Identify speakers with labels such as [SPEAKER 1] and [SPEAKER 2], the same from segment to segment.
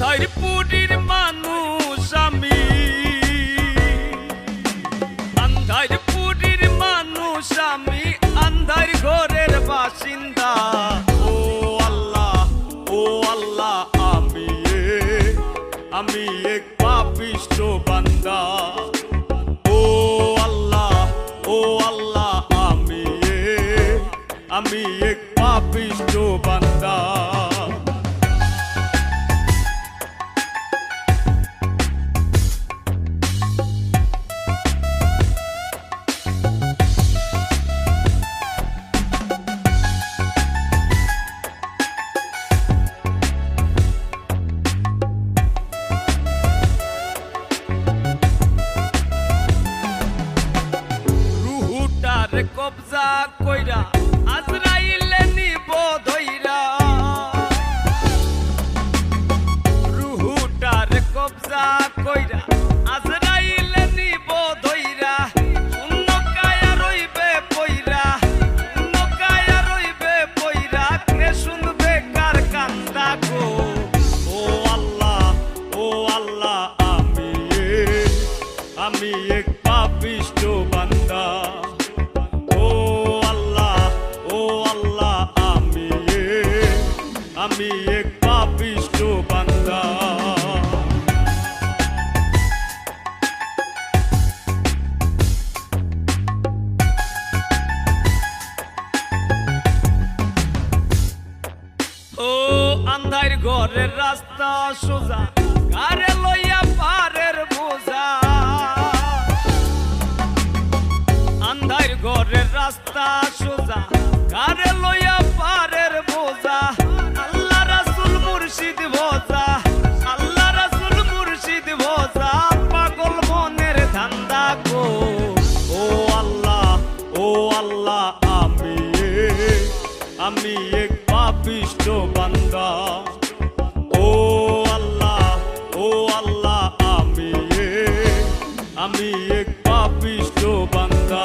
[SPEAKER 1] আন্ধারপুরের মানুষ আমি, আন্ধারপুরের মানুষ আমি, আন্ধার ঘরের বাসিন্দা। ও আল্লাহ আমি এক পাপিষ্ঠ বান্দা। ও আল্লাহ আমি এক পাপিষ্ঠ বান্দা। কবজা কইরা আজরাইলে নিব ধইরা, রুহুটার কবজা কইরা আজরাইলে নিব ধইরা। শূন্য কায়া রইবে পইরা, শূন্য কায়া রইবে পইরা, কে শুনবে কার কান্দা গো। ও আল্লাহ আমি এক পাপিষ্ঠ বান্দা। আমি এক পাপিষ্ঠ বান্দা। ও আন্ধার ঘরের রাস্তা সোজা, কারে লইয়া পারের বোঝা। আন্ধার ঘরের রাস্তা সোজা, কারে লইয়া পারের বোঝা। আল্লাহ রাসূল মুর্শিদ ভোজা, আল্লাহ রাসূল মুর্শিদ ভোজা, পাগল মনের ধান্দা গো। ও আল্লাহ আমি এক পাপিষ্ঠ বান্দা। ও আল্লাহ আমি এক পাপিষ্ঠ বান্দা।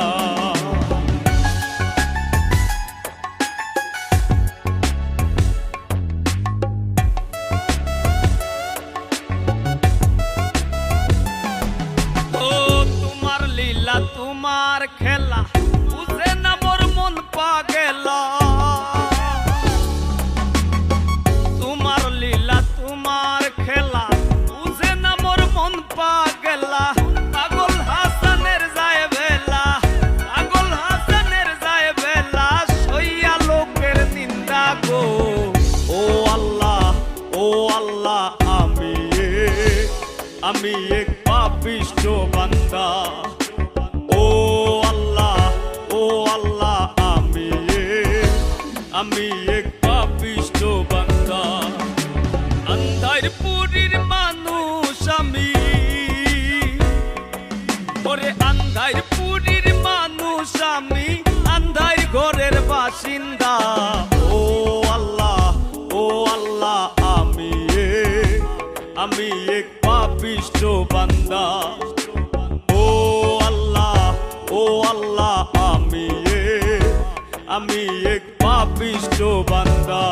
[SPEAKER 1] তোমার খেলা বুঝে না মোর মন পাগেলা। তোমার লীলা তোমার খেলা বুঝে না মোর মন পাগেলা। পাগল হাসানের যায় বেলা, পাগল হাসানের যায় বেলা, সইয়া লোকের নিন্দা গো। ও আল্লাহ আমি এক পাপিষ্ঠ বান্দা। ও আল্লাহ আমি এক পাপিষ্ঠ বান্দা। আন্ধারপুরের মানুষ আমি, ওরে আন্ধারপুরের মানুষ আমি, আন্ধার ঘরের বাসিন্দা। ও আল্লাহ আমি এক পাপিষ্ঠ বান্দা। ও আল্লাহ আমি এক পাপিষ্ঠ বান্দা।